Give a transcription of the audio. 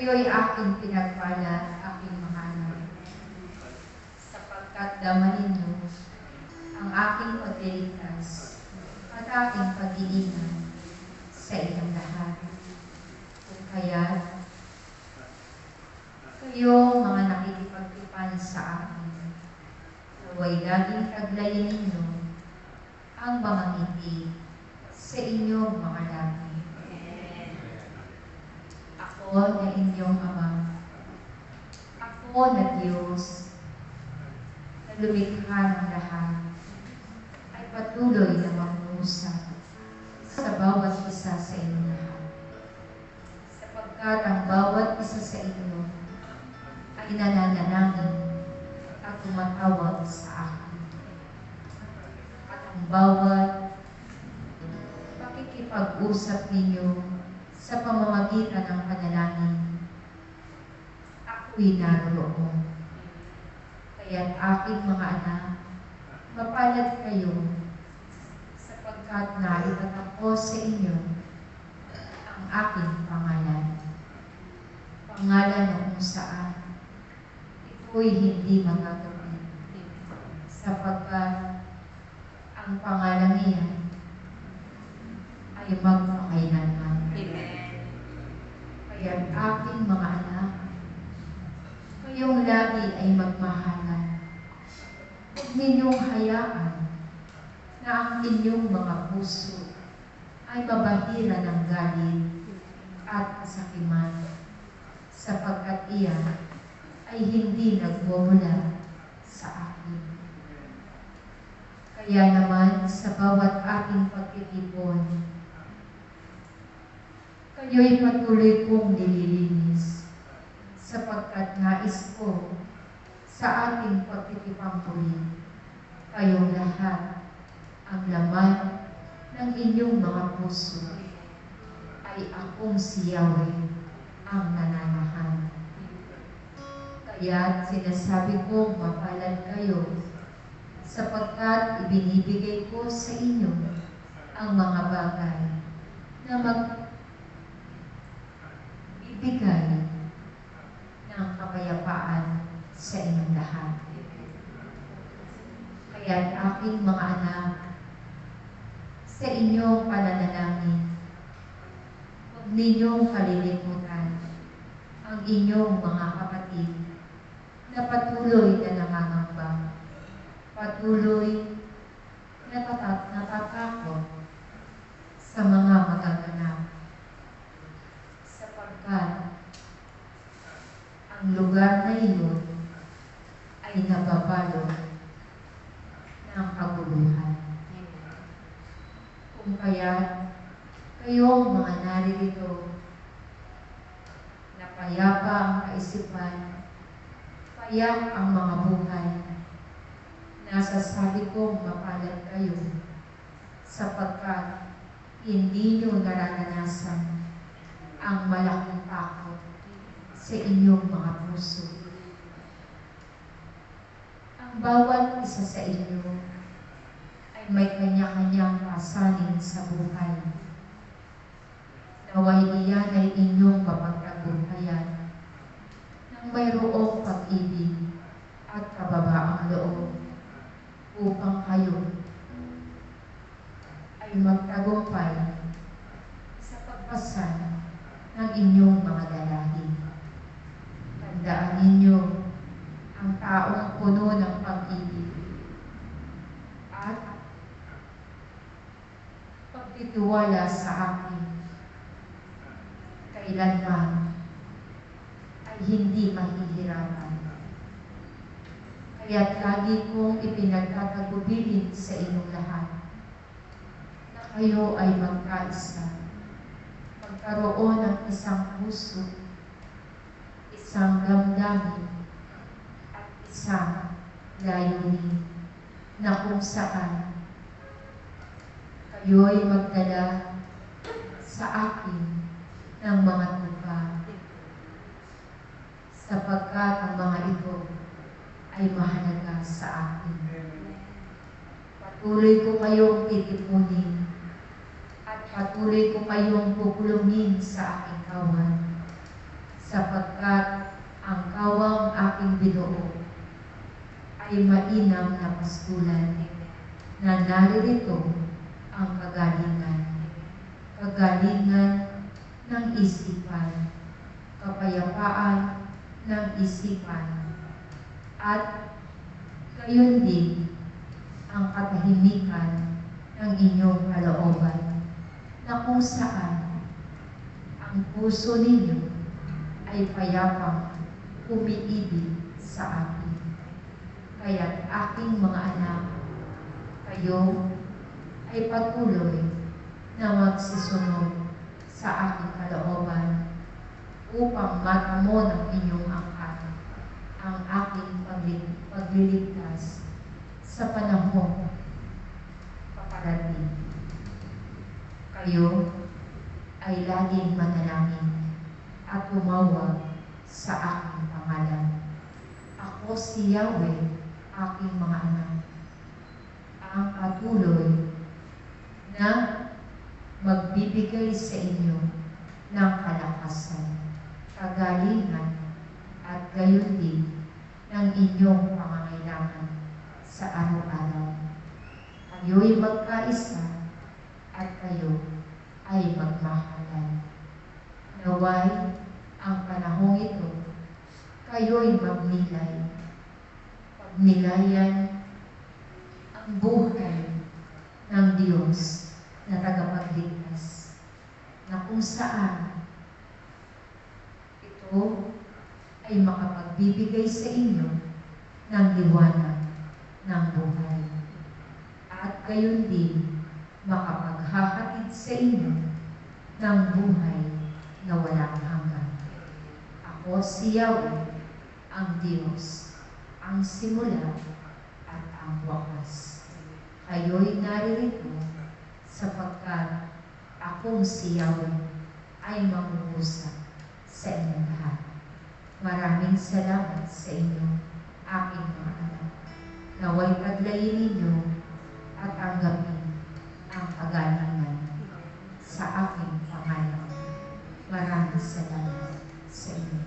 Kayo'y aking pinagpala, aking mga anak, sapagkat damanin niyo ang aking pagliligtas at aking pag-iingat sa inyong lahat. Kung kaya't kayo, mga nakikipagtipan sa akin, naway laging taglayin ninyo ang mga ngiti sa inyong mga labi. Ako na inyong Ama, ako na Diyos, na lumikha ng lahat, ay patuloy na mag-uusap sa bawat isa sa inyong lahat. Sapagkat ang bawat isa sa inyo ay nananalangin at tumatawag sa akin. At ang bawat pakikipag-usap ninyo sa pamamagitan ng panalangin, ako'y naroon. Kaya't aking mga anak, mapalad kayo sapagkat naitatak ko sa inyo ang aking pangalan. Pangalan na kung saan ito'y hindi magagawin sapagkat ang pangalan niya ay magpakailanman. Amen. Kaya't aking mga anak, kayong lagi ay magmahalan. Huwag ninyong hayaan na ang inyong mga puso ay mabahira ng galit at kasakiman, sapagkat iyan ay hindi nagmumula sa akin. Kaya naman sa bawat ating pagtitipon, kayo'y patuloy kong nililinis, sapagkat nais ko sa ating pagtitipang muli, kayong lahat ang laman ng inyong mga puso ay akong si Yahweh ang nananahan. Kaya't sinasabi kong mapalad kayo, sapagkat ibinibigay ko sa inyo ang mga bagay na magbibigay ng kapayapaan sa inyong lahat. Kaya't aking mga anak, sa inyong pananalangin, huwag ninyong kalilimutan ang inyong mga kapatid na patuloy na nangangamba, patuloy na natatakot sa mga magaganap, sapagkat ang lugar na iyon ay nababalo ng kaguluhan. Kung kaya kayong mga naririto na payapa ang kaisipan, payak ang mga buhay, nasasabi kong mapalad kayo sapagkat hindi nyo nararanasan ang malaking takot sa inyong mga puso. Ang bawat isa sa inyo ay may kanya-kanyang pasanin sa buhay. Naway iyan ay inyong mapagtagumpayan nang mayroong pag-ibig at kababaang loob upang kayo ay magtagumpay sa pagpasan ng inyong mga dalahin. Tandaan ninyo ang taong puno ng pag-ibig at pagtitiwala sa akin kailanman ay hindi mahihirapan. Kaya't lagi kong ipinagtatagubilin sa inyong lahat na kayo ay magkaisa, magkaroon ng isang puso, isang damdamin, at isang layunin na kung saan kayo'y magdala sa akin ng mga tupa, sapagkat ang mga ito ay mahalaga sa akin. Patuloy ko kayong titipunin at patuloy ko kayong pukulungin sa aking kawan, sapagkat ang kawang aking binuo ay mainam na pastulan na naririto ang kagalingan ng isipan, kapayapaan ng isipan, at gayon din ang katahimikan ng inyong kalooban, na kung saan ang puso ninyo ay payapang umiibig sa akin. Kaya't aking mga anak, kayo ay patuloy na magsisunod sa aking kalooban upang matamo ng inyong angkan ang aking pagliligtas sa panahong paparating. Kayo ay laging manalangin at tumawag sa aking pangalan. Ako si Yahweh, aking mga anak, ang patuloy na magbibigay sa inyo ng kalakasan, kagalingan, at gayon din ng inyong pangangailangan sa araw-araw. Kayo'y magkaisa at kayo ay magmahalan. Naway ang panahong ito, kayo'y magnilay. Pagnilayan ang buhay ng Diyos na tagapagligtas, na kung saan ito ay makapagbibigay sa inyo ng liwanag ng buhay, at gayon din makapaghahatid sa inyo ng buhay na walang hanggan. Ako si Yahweh, ang Diyos, ang simula at ang wakas. Kayo'y naririto sapagkat akong si Yahweh ay mangungusap sa inyong lahat. Maraming salamat sa inyo, aking mga anak. Naway taglayin ninyo at tanggapin ang kagalingan sa aking pangalan. Maraming salamat sa inyo.